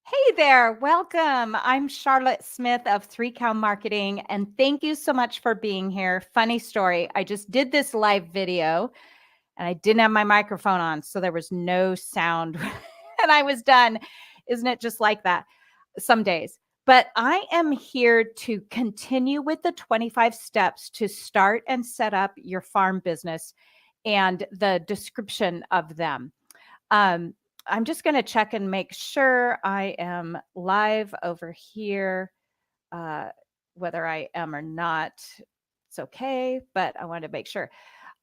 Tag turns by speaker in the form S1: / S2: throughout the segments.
S1: Hey there, welcome. I'm Charlotte Smith of 3 Cow Marketing, and thank you so much for being here. Funny story, I just did this live video and I didn't have my microphone on, so there was no sound and I was done. Isn't it just like that some days? But I am here to continue with the 25 steps to start and set up your farm business and the description of them. Um, I'm just going to check and make sure I am live over here, uh, whether I am or not. It's okay, but I want to make sure.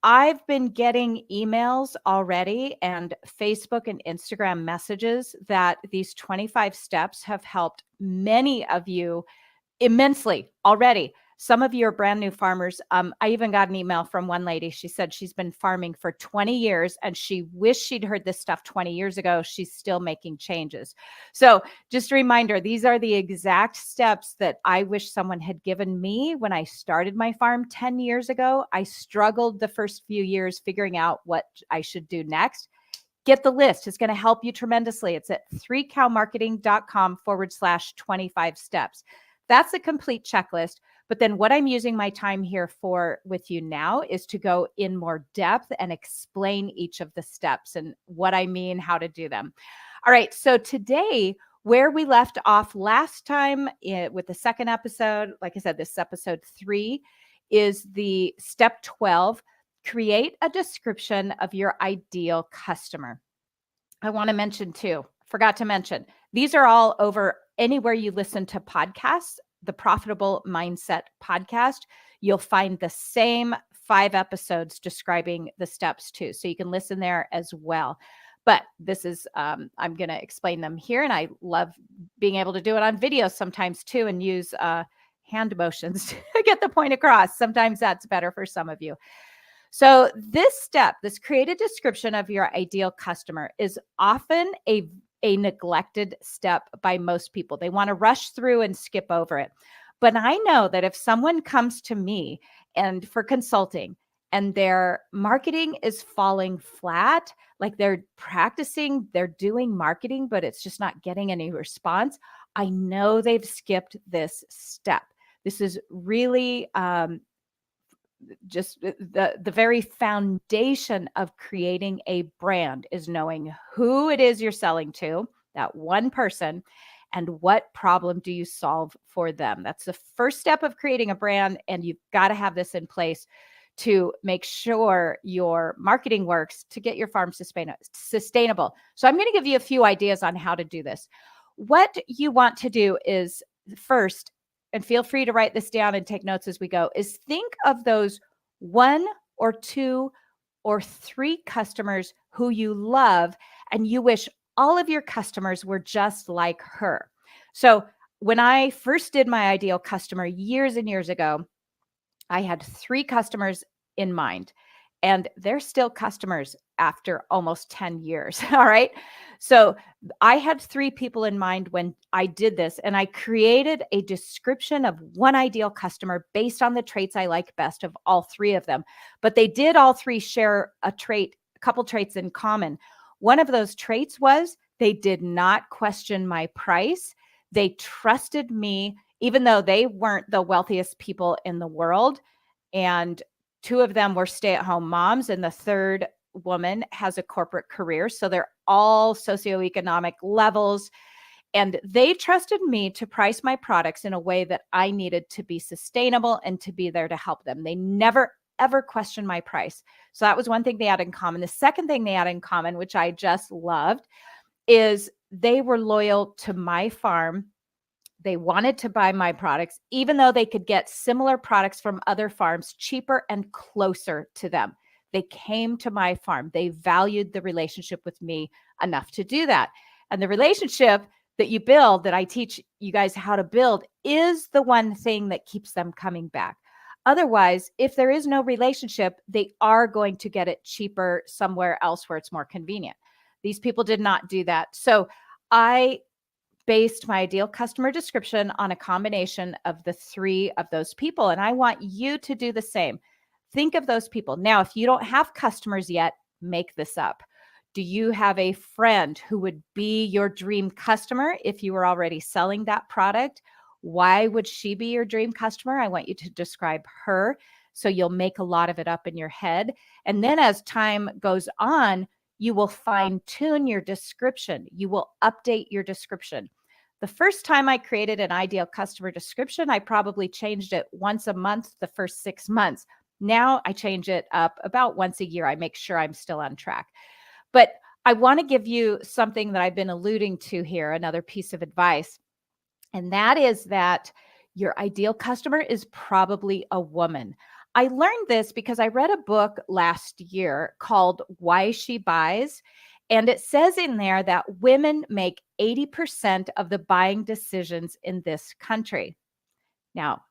S1: I've been getting emails already and Facebook and Instagram messages that these 25 steps have helped many of you immensely already. Some of you are brand new farmers. I even got an email from one lady. She said she's been farming for 20 years and she wished she'd heard this stuff 20 years ago. She's still making changes. So just a reminder, these are the exact steps that I wish someone had given me when I started my farm 10 years ago. I struggled the first few years figuring out what I should do next. Get the list. It's going to help you tremendously. It's at 3cowmarketing.com/25 steps. That's a complete checklist. But then what I'm using my time here for with you now is to go in more depth and explain each of the steps and what I mean, how to do them. All right. So today, where we left off last time with the second episode, like I said, this is episode 3, is the step 12, create a description of your ideal customer. I want to mention too, forgot to mention, these are all over anywhere you listen to podcasts, the Profitable Mindset podcast. You'll find the same 5 episodes describing the steps too. So you can listen there as well. But this is, I'm going to explain them here. And I love being able to do it on video sometimes too and use hand motions to get the point across. Sometimes that's better for some of you. So this step, this create a description of your ideal customer, is often a neglected step by most people. They want to rush through and skip over it. But I know that if someone comes to me and for consulting and their marketing is falling flat, like they're practicing, they're doing marketing, but it's just not getting any response, I know they've skipped this step. This is really just the very foundation of creating a brand is knowing who it is you're selling to, that one person, and what problem do you solve for them. That's the first step of creating a brand, and you've got to have this in place to make sure your marketing works to get your farm sustainable. So I'm going to give you a few ideas on how to do this. What you want to do is first, and feel free to write this down and take notes as we go, is think of those 1 or 2 or 3 customers who you love and you wish all of your customers were just like her. So when I first did my ideal customer years and years ago, I had 3 customers in mind, and they're still customers after almost 10 years. All right. So I had 3 people in mind when I did this, and I created a description of one ideal customer based on the traits I like best of all 3 of them. But they did all 3 share a couple traits in common. One of those traits was they did not question my price. They trusted me, even though they weren't the wealthiest people in the world. And 2 of them were stay-at-home moms, and the third woman has a corporate career. So they're all socioeconomic levels. And they trusted me to price my products in a way that I needed to be sustainable and to be there to help them. They never, ever questioned my price. So that was one thing they had in common. The second thing they had in common, which I just loved, is they were loyal to my farm. They wanted to buy my products, even though they could get similar products from other farms cheaper and closer to them. They came to my farm. They valued the relationship with me enough to do that. And the relationship that you build, that I teach you guys how to build, is the one thing that keeps them coming back. Otherwise, if there is no relationship, they are going to get it cheaper somewhere else where it's more convenient. These people did not do that. So I based my ideal customer description on a combination of the 3 of those people. And I want you to do the same. Think of those people. Now, if you don't have customers yet, make this up. Do you have a friend who would be your dream customer if you were already selling that product? Why would she be your dream customer? I want you to describe her so you'll make a lot of it up in your head. And then as time goes on, you will fine tune your description. You will update your description. The first time I created an ideal customer description, I probably changed it once a month the first 6 months. Now I change it up about once a year. I make sure I'm still on track. But I want to give you something that I've been alluding to here, another piece of advice. And that is that your ideal customer is probably a woman. I learned this because I read a book last year called Why She Buys. And it says in there that women make 80% of the buying decisions in this country. Now,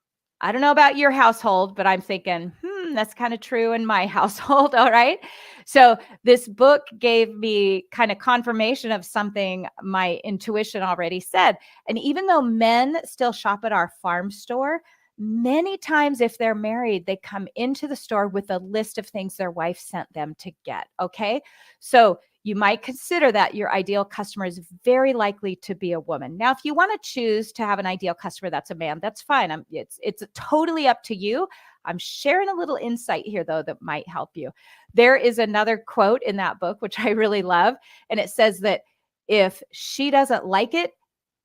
S1: I don't know about your household, but I'm thinking, that's kind of true in my household. All right. So this book gave me kind of confirmation of something my intuition already said. And even though men still shop at our farm store, many times if they're married, they come into the store with a list of things their wife sent them to get. Okay. So you might consider that your ideal customer is very likely to be a woman. Now, if you want to choose to have an ideal customer that's a man, that's fine. It's totally up to you. I'm sharing a little insight here, though, that might help you. There is another quote in that book, which I really love. And it says that if she doesn't like it,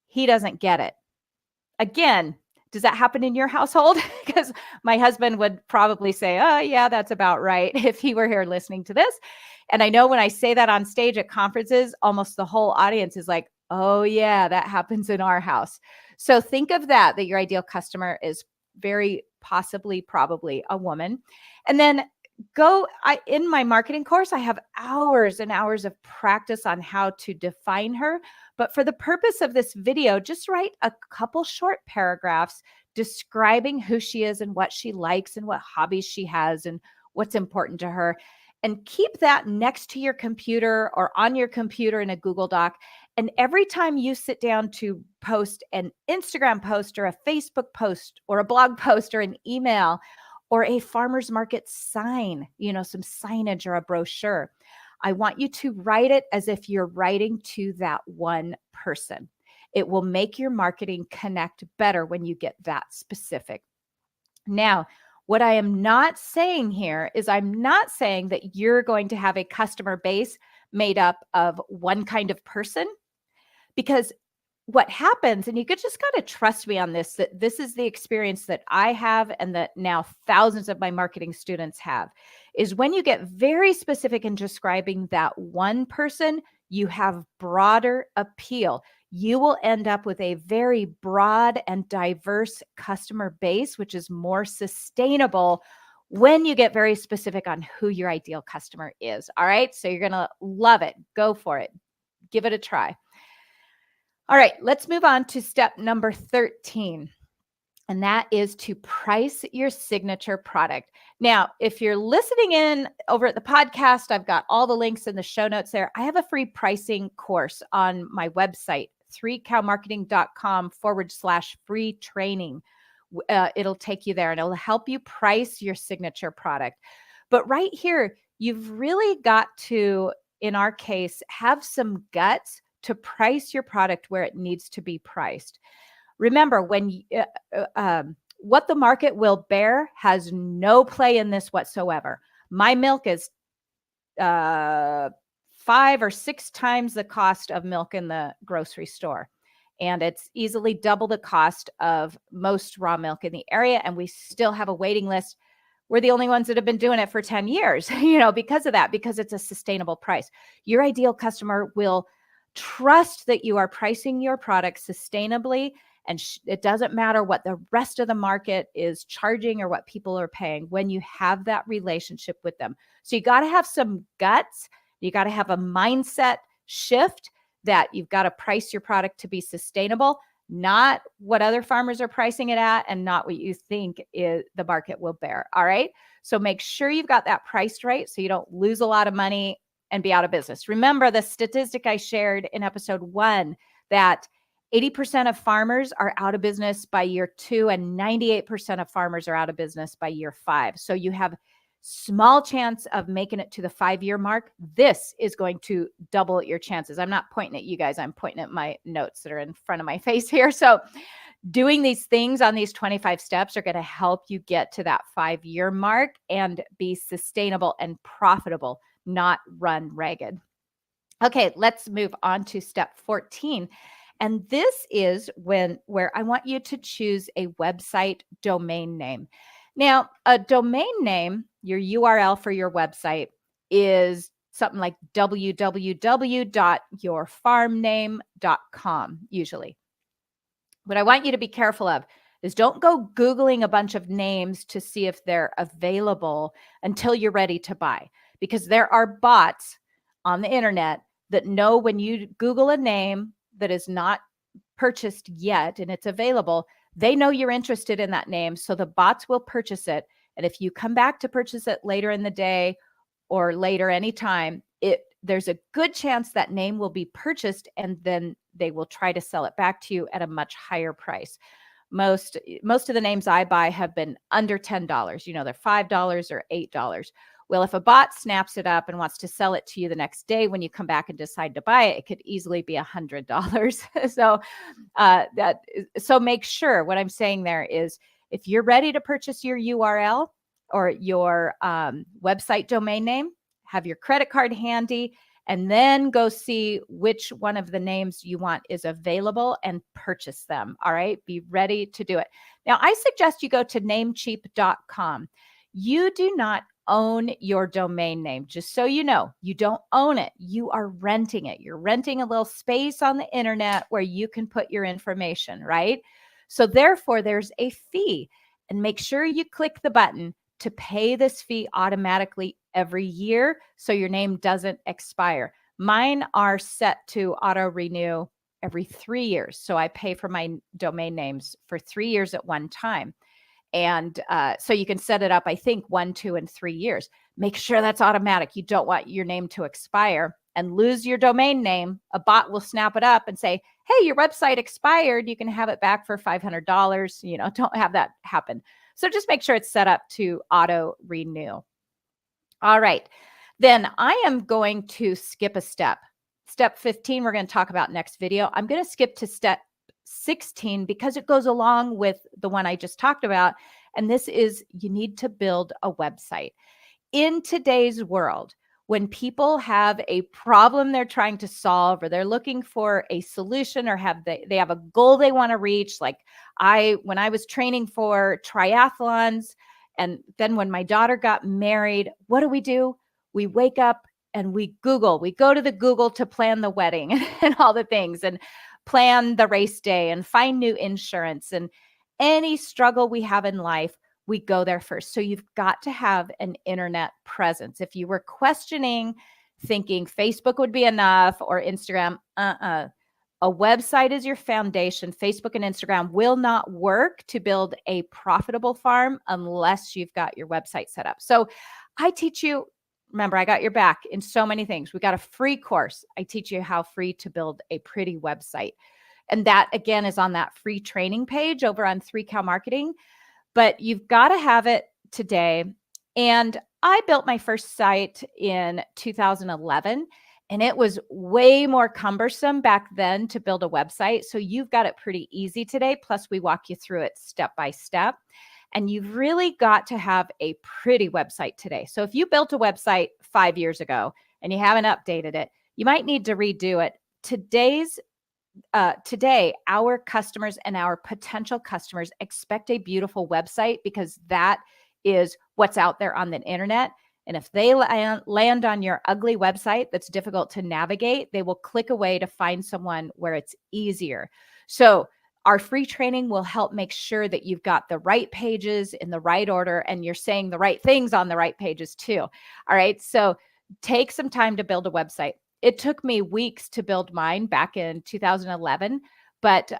S1: he doesn't get it. Again, does that happen in your household? Because my husband would probably say, oh, yeah, that's about right, if he were here listening to this. And I know when I say that on stage at conferences, almost the whole audience is like, oh, yeah, that happens in our house. So think of that your ideal customer is very possibly, probably a woman. And then in my marketing course, I have hours and hours of practice on how to define her. But for the purpose of this video, just write a couple short paragraphs describing who she is and what she likes and what hobbies she has and what's important to her. And keep that next to your computer or on your computer in a Google Doc. And every time you sit down to post an Instagram post or a Facebook post or a blog post or an email or a farmer's market sign, some signage or a brochure, I want you to write it as if you're writing to that one person. It will make your marketing connect better when you get that specific. Now, what I am not saying here is I'm not saying that you're going to have a customer base made up of one kind of person, because what happens, and you could just got to trust me on this, that this is the experience that I have and that now thousands of my marketing students have, is when you get very specific in describing that one person, you have broader appeal. You will end up with a very broad and diverse customer base, which is more sustainable when you get very specific on who your ideal customer is. All right. So you're going to love it. Go for it. Give it a try. All right, let's move on to step number 13. And that is to price your signature product. Now, if you're listening in over at the podcast, I've got all the links in the show notes there. I have a free pricing course on my website, 3cowmarketing.com/free training. It'll take you there and it'll help you price your signature product. But right here, you've really got to, in our case, have some guts to price your product where it needs to be priced. Remember, what the market will bear has no play in this whatsoever. My milk is 5 or 6 times the cost of milk in the grocery store. And it's easily double the cost of most raw milk in the area. And we still have a waiting list. We're the only ones that have been doing it for 10 years, because of that, because it's a sustainable price. Your ideal customer will trust that you are pricing your product sustainably, and it doesn't matter what the rest of the market is charging or what people are paying when you have that relationship with them. So you got to have some guts. You got to have a mindset shift that you've got to price your product to be sustainable, not what other farmers are pricing it at and not what you think the market will bear. All right. So make sure you've got that priced right so you don't lose a lot of money and be out of business. Remember the statistic I shared in episode 1 that 80% of farmers are out of business by year 2 and 98% of farmers are out of business by year 5. So you have small chance of making it to the 5-year mark, this is going to double your chances. I'm not pointing at you guys. I'm pointing at my notes that are in front of my face here. So doing these things on these 25 steps are going to help you get to that 5-year mark and be sustainable and profitable, not run ragged. Okay, let's move on to step 14. And this is where I want you to choose a website domain name. Now, a domain name, your URL for your website, is something like www.yourfarmname.com usually. What I want you to be careful of is don't go Googling a bunch of names to see if they're available until you're ready to buy, because there are bots on the internet that know when you Google a name that is not purchased yet and it's available, they know you're interested in that name. So the bots will purchase it. And if you come back to purchase it later in the day or later anytime, there's a good chance that name will be purchased, and then they will try to sell it back to you at a much higher price. Most of the names I buy have been under $10. They're $5 or $8. Well, if a bot snaps it up and wants to sell it to you the next day when you come back and decide to buy it, it could easily be $100. So make sure, what I'm saying there is, if you're ready to purchase your URL or your website domain name, have your credit card handy, and then go see which one of the names you want is available and purchase them. All right, be ready to do it. Now, I suggest you go to namecheap.com. You do not own your domain name. Just so you know, you don't own it. You are renting it. You're renting a little space on the internet where you can put your information, right? So therefore, there's a fee, and make sure you click the button to pay this fee automatically every year so your name doesn't expire. Mine are set to auto renew every 3 years. So I pay for my domain names for 3 years at one time. And so you can set it up, I think, 1, 2, and 3 years. Make sure that's automatic. You don't want your name to expire and lose your domain name. A bot will snap it up and say, hey, your website expired. You can have it back for $500. Don't have that happen. So just make sure it's set up to auto renew. All right. Then I am going to skip a step. Step 15, we're going to talk about next video. I'm going to skip to step 16 because it goes along with the one I just talked about. And this is, you need to build a website. In today's world, when people have a problem they're trying to solve, or they're looking for a solution, or they have a goal they want to reach, like when I was training for triathlons, and then when my daughter got married, what do? We wake up and we go to the Google to plan the wedding and all the things, and plan the race day, and find new insurance, and any struggle we have in life, we go there first. So you've got to have an internet presence. If you were questioning, thinking Facebook would be enough or Instagram, a website is your foundation. Facebook and Instagram will not work to build a profitable farm unless you've got your website set up. So I teach you, remember, I got your back in so many things. We got a free course. I teach you how free to build a pretty website. And that, again, is on that free training page over on 3Cow Marketing. But you've got to have it today. And I built my first site in 2011, and it was way more cumbersome back then to build a website. So you've got it pretty easy today. Plus, we walk you through it step by step. And you've really got to have a pretty website today. So if you built a website 5 years ago and you haven't updated it, you might need to redo it. Today, our customers and our potential customers expect a beautiful website, because that is what's out there on the internet. And if they land on your ugly website that's difficult to navigate, they will click away to find someone where it's easier. So our free training will help make sure that you've got the right pages in the right order, and you're saying the right things on the right pages too. All right. So take some time to build a website. It took me weeks to build mine back in 2011, but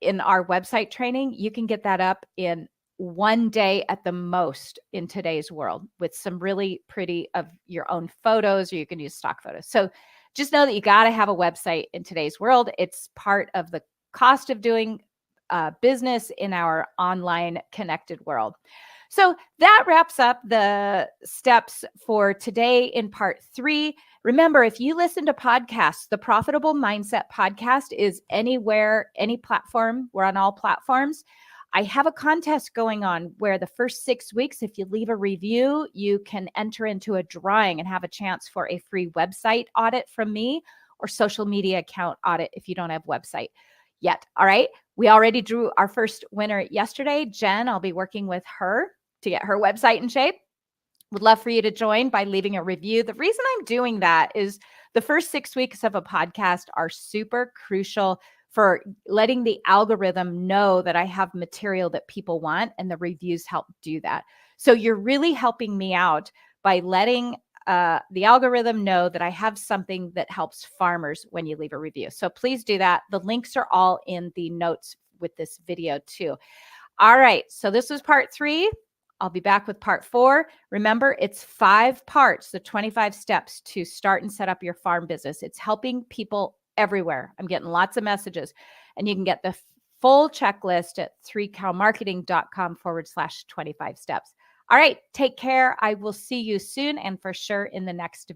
S1: in our website training, you can get that up in 1 day at the most in today's world, with some really pretty of your own photos, or you can use stock photos. So just know that you got to have a website in today's world. It's part of the cost of doing business in our online connected world. So that wraps up the steps for today in part 3. Remember, if you listen to podcasts, the Profitable Mindset podcast is anywhere, any platform. We're on all platforms. I have a contest going on where the first 6 weeks, if you leave a review, you can enter into a drawing and have a chance for a free website audit from me, or social media account audit if you don't have website yet. All right. We already drew our first winner yesterday. Jen, I'll be working with her to get her website in shape. Would love for you to join by leaving a review. The reason I'm doing that is the first 6 weeks of a podcast are super crucial for letting the algorithm know that I have material that people want, and the reviews help do that. So you're really helping me out by letting the algorithm know that I have something that helps farmers when you leave a review. So please do that. The links are all in the notes with this video too. All right. So this was part 3. I'll be back with part 4. Remember, it's 5 parts, the 25 steps to start and set up your farm business. It's helping people everywhere. I'm getting lots of messages, and you can get the full checklist at 3cowmarketing.com/25 steps. All right. Take care. I will see you soon, and for sure in the next